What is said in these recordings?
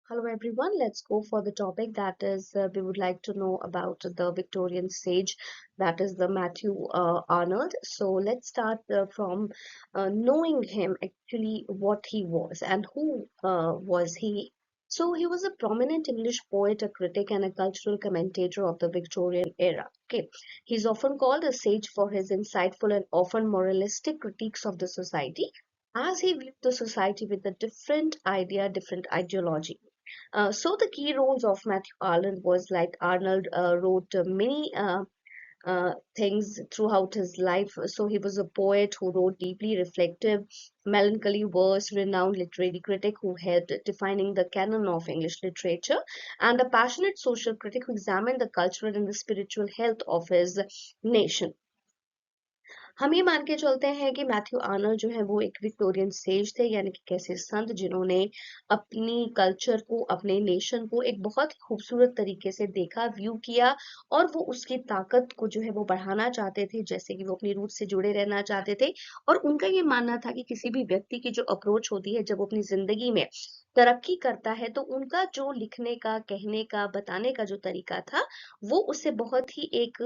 Hello everyone, let's go for the topic that is we would like to know about the Victorian sage, that is the Matthew Arnold. So let's start from knowing him actually what he was and who was he. So he was a prominent English poet, a critic and a cultural commentator of the Victorian era. Okay, he's often called a sage for his insightful and often moralistic critiques of the society as he viewed the society with a different idea, different ideology. So the key roles of Matthew Arnold was like Arnold wrote many things throughout his life. So he was a poet who wrote deeply reflective, melancholy verse, renowned literary critic who helped defining the canon of English literature, and a passionate social critic who examined the cultural and the spiritual health of his nation. हम ये मान के चलते हैं कि Matthew Arnold जो है वो एक विक्टोरियन सेज थे यानी कि कैसे संत जिन्होंने अपनी कल्चर को अपने नेशन को एक बहुत ही खूबसूरत तरीके से देखा व्यू किया और वो उसकी ताकत को जो है वो बढ़ाना चाहते थे जैसे कि वो अपनी रूट से जुड़े रहना चाहते थे और उनका ये मानना था कि किसी भी व्यक्ति की जो अप्रोच होती है जब वो अपनी जिंदगी में तरक्की करता है तो उनका जो लिखने का कहने का बताने का जो तरीका था वो उसे बहुत ही एक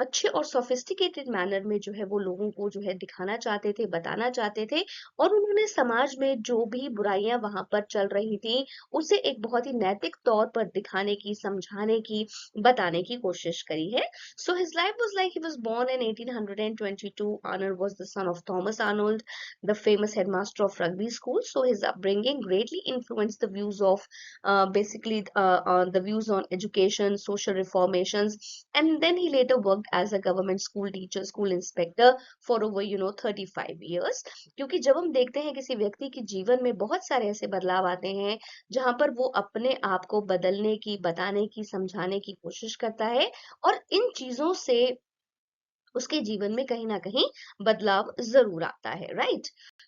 अच्छे और सोफिस्टिकेटेड मैनर में जो है वो लोगों को जो है दिखाना चाहते थे, बताना चाहते थे और उन्होंने समाज में जो भी बुराइयां वहां पर चल रही थी, उसे एक बहुत ही नैतिक तौर पर दिखाने की, समझाने की, बताने की कोशिश करी है. So his life was like he was born in 1822. Arnold was the son of Thomas Arnold, the famous headmaster of rugby school. So his upbringing greatly influenced the views of the views on education, social reformations, and then he later worked as a government school teacher, school inspector for over 35 years. क्योंकि जब हम देखते हैं किसी व्यक्ति के जीवन में बहुत सारे ऐसे बदलाव आते हैं जहां पर वो अपने आप को बदलने की, बताने की, समझाने की कोशिश करता है और इन चीजों से उसके जीवन में कहीं ना कहीं बदलाव जरूर आता है, right.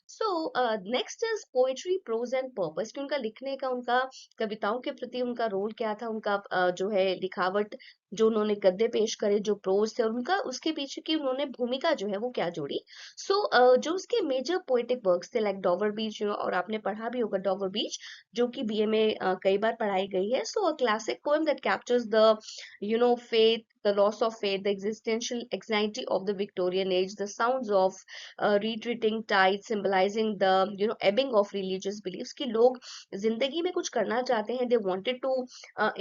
So next is poetry, prose and purpose कि उनका लिखने का, उनका कविताओं के प्रति उनका रोल क्या था, उनका जो है लिखावट, जो उन्होंने गद्य पेश करे, जो प्रोज थे और उनका उसके पीछे की उन्होंने भूमिका जो है वो क्या जोड़ी. सो जो उसके मेजर पोएटिक वर्क्स थे लाइक डॉवर बीच, और आपने पढ़ा भी होगा डॉवर बीच, जो कि बीए में कई बार पढ़ाई गई है. So a classic poem that captures the faith, the loss of faith, the existential anxiety of the Victorian age, the sounds of retreating tide, symbolizing the ebbing of religious beliefs. कि लोग जिंदगी में कुछ करना चाहते हैं, they wanted to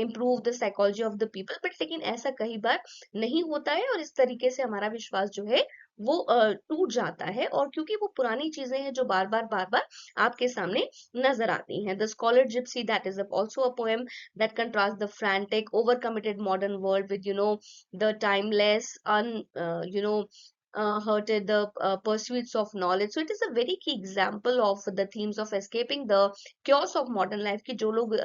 improve the psychology of the people, but लेकिन ऐसा कई बार नहीं होता है और इस तरीके से हमारा विश्वास जो है वो टूट जाता है और क्योंकि वो पुरानी चीजें हैं जो बार बार आपके सामने नजर आती हैं. The scholar Gypsy, that is also a poem that contrasts the frantic, overcommitted modern world with, the timeless, hurted the pursuits of knowledge. So it is a very key example of the themes of escaping the chaos of modern life कि जो लोग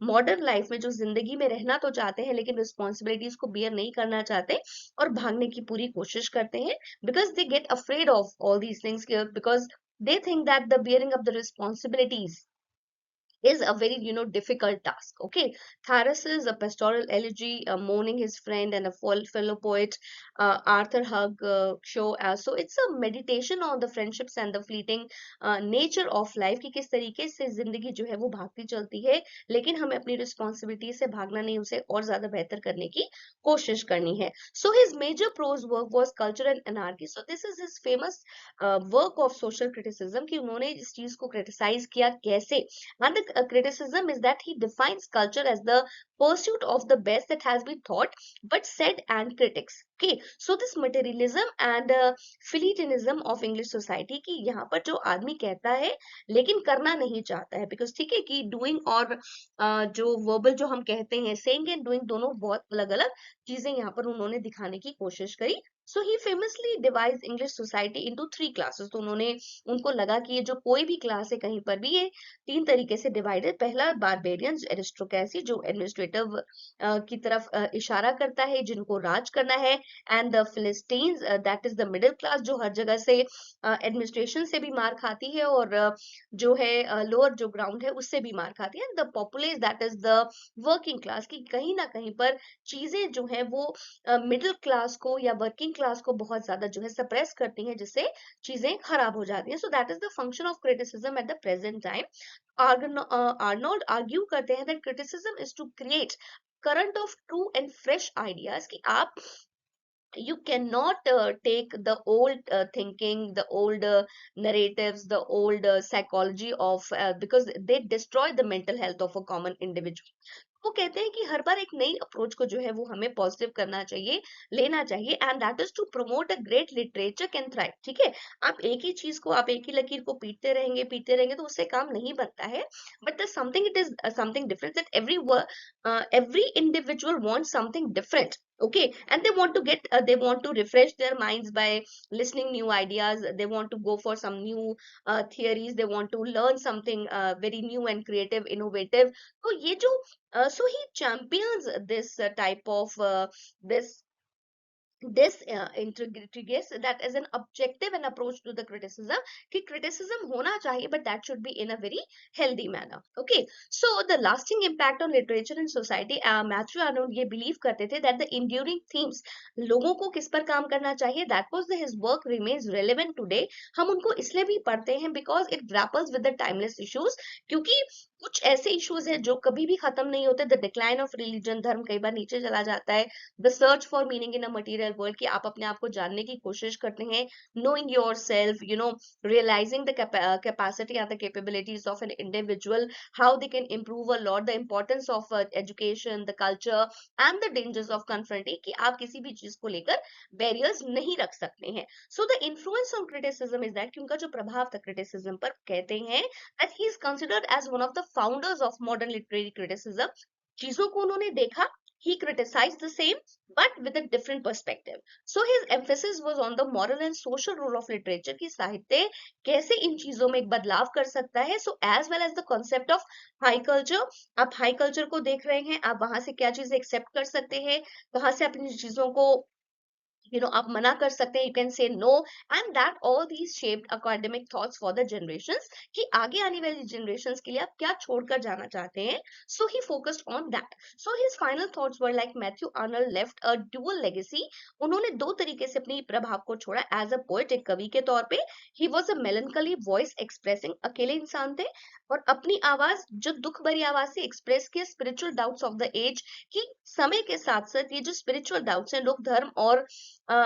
modern life में जो जिंदगी में रहना तो चाहते हैं लेकिन रिस्पॉन्सिबिलिटीज को बियर नहीं करना चाहते और भागने की पूरी कोशिश करते हैं because they get afraid of all these things because they think that the bearing of the responsibilities is a very difficult task. Okay, Tharas is a pastoral elegy mourning his friend and a fellow poet, Arthur Hug show. So it's a meditation on the friendships and the fleeting nature of life कि किस तरीके से जिंदगी जो है वो भागती चलती है लेकिन हमें अपनी रिस्पॉन्सिबिलिटी से भागना नहीं, उसे और ज्यादा बेहतर करने की कोशिश करनी है. So his major prose work was Culture and Anarchy. So this is his famous work of social criticism कि उन्होंने इस चीज को क्रिटिसाइज किया कैसे. And the criticism is that he defines culture as the pursuit of the best that has been thought but said and critics. Okay, so this materialism and philitinism of English society कि यहाँ पर जो आदमी कहता है लेकिन करना नहीं चाहता है because ठीक है कि डूइंग और जो वर्बल जो हम कहते हैं सेइंग एंड डूइंग दोनों बहुत अलग अलग चीजें यहाँ पर उन्होंने दिखाने की कोशिश करी. So he famously divides English society into 3 classes. तो उन्होंने उनको लगा कि ये जो कोई भी क्लास है कहीं पर भी ये 3 तरीके से डिवाइडेड. पहला बारबेरियंस, एरिस्टोक्रेसी जो एडमिनिस्ट्रेटिव की तरफ इशारा करता है, जिनको राज करना है. And the Philistines, that is the middle class जो हर जगह से एडमिनिस्ट्रेशन से भी मार खाती है और जो है लोअर जो ग्राउंड है उससे भी मार खाती है. The populace, that is the working class की कहीं ना कहीं पर चीजें जो है वो मिडिल क्लास को या वर्किंग क्लास को बहुत ज्यादा जो है सप्रेस करती हैं, जिससे चीजें खराब हो जाती हैं. So that is the function of criticism at the present time. Arnold argue करते हैं that criticism is to create current of true and fresh ideas, कि आप you cannot take the old thinking, the old narratives, the old psychology of because they destroy the mental health of a common individual. वो कहते हैं कि हर बार एक नई approach को जो है वो हमें पॉजिटिव करना चाहिए, लेना चाहिए, and that is to promote a great literature can thrive. ठीक है, आप एक ही चीज को, आप एक ही लकीर को पीटते रहेंगे तो उससे काम नहीं बनता है. But the something, it is something different, that every individual wants something different. Okay, and they want to get they want to refresh their minds by listening new ideas. They want to go for some new theories. They want to learn something very new and creative, innovative. So ye jo so he champions this type of this integrates that as an objective and approach to the criticism, कि criticism होना चाहिए, but that should be in a very healthy manner. Okay, so the lasting impact on literature and society, Matthew Arnold ये believe करते थे that the enduring themes, लोगों को किस पर काम करना चाहिए, that was his work remains relevant today. हम उनको इसलिए भी पढ़ते हैं because it grapples with the timeless issues, क्योंकि कुछ ऐसे इश्यूज है जो कभी भी खत्म नहीं होते. द डिक्लाइन ऑफ रिलीजन, धर्म कई बार नीचे चला जाता है. The search for meaning in a material world, कि आप अपने आप को जानने की कोशिश करते हैं. Knowing yourself, you know, realising the capacity and the capabilities of an individual, how they can improve a lot, the importance of education, the culture and the dangers of confronting, कि आप किसी भी चीज को लेकर barriers नहीं रख सकते हैं. So the influence on criticism is that, कि उनका जो प्रभाव था क्रिटिसिज्म पर, कहते हैं that he is considered as one of the founders of modern literary criticism. चीजों को उन्होंने देखा, he criticized the same but with a different perspective. So his emphasis was on the moral and social role of literature, कि साहित्य कैसे इन चीजों में एक बदलाव कर सकता है. So as well as the concept of high culture, आप high culture को देख रहे हैं, आप वहां से क्या चीजें एक्सेप्ट कर सकते हैं, कहां से अपनी चीजों को आप मना कर सकते हैं, you can say no. And that all these shaped academic thoughts for the generations, कि आगे आने वाली जनरेशंस के लिए आप क्या छोड़कर जाना चाहते हैं. So he focused on that. So his final thoughts were like Matthew Arnold left a dual legacy. उन्होंने दो तरीके से अपनी प्रभाव को छोड़ा. एज अ पोएट, एक कवि के तौर पे, he was a मेलनकली voice expressing, अकेले इंसान थे और अपनी आवाज, जो दुख भरी आवाज से एक्सप्रेस किया spiritual doubts of the age, कि समय के साथ साथ ये जो स्पिरिचुअल डाउट्स हैं, लोग धर्म और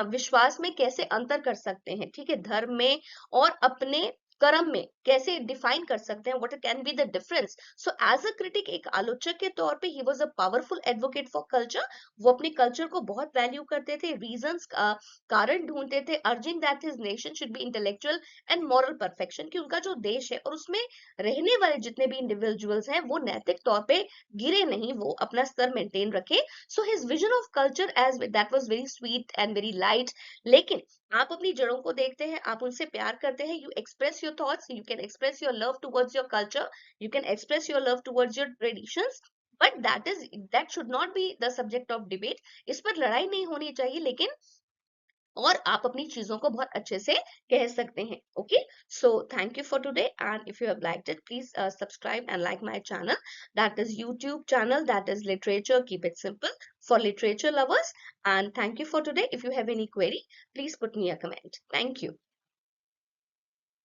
विश्वास में कैसे अंतर कर सकते हैं, ठीक है, धर्म में और अपने कर्म में कैसे डिफाइन कर सकते हैं, what can be the difference. So as a critic, एक आलोचक के तौर पे, he was a powerful advocate for culture. वो अपने कल्चर को बहुत वैल्यू करते थे, रीजंस, कारण ढूंढते थे, urging that his nation should be intellectual and moral perfection, कि उनका जो देश है और उसमें रहने वाले जितने भी इंडिविजुअल्स हैं वो नैतिक तौर पे गिरे नहीं, वो अपना स्तर मेंटेन रखे. So his vision of culture as that was very sweet and very light. लेकिन आप अपनी जड़ों को देखते हैं, आप उनसे प्यार करते हैं, you express your thoughts, you can express your love towards your culture, you can express your love towards your traditions, but that should not be the subject of debate. इस पर लड़ाई नहीं होनी चाहिए, लेकिन और आप अपनी चीजों को बहुत अच्छे से कह सकते हैं. Okay, so thank you for today, and if you have liked it, please subscribe and like my channel. That is YouTube channel, that is literature keep it simple for literature lovers. And thank you for today. If you have any query, please put me a comment. Thank you.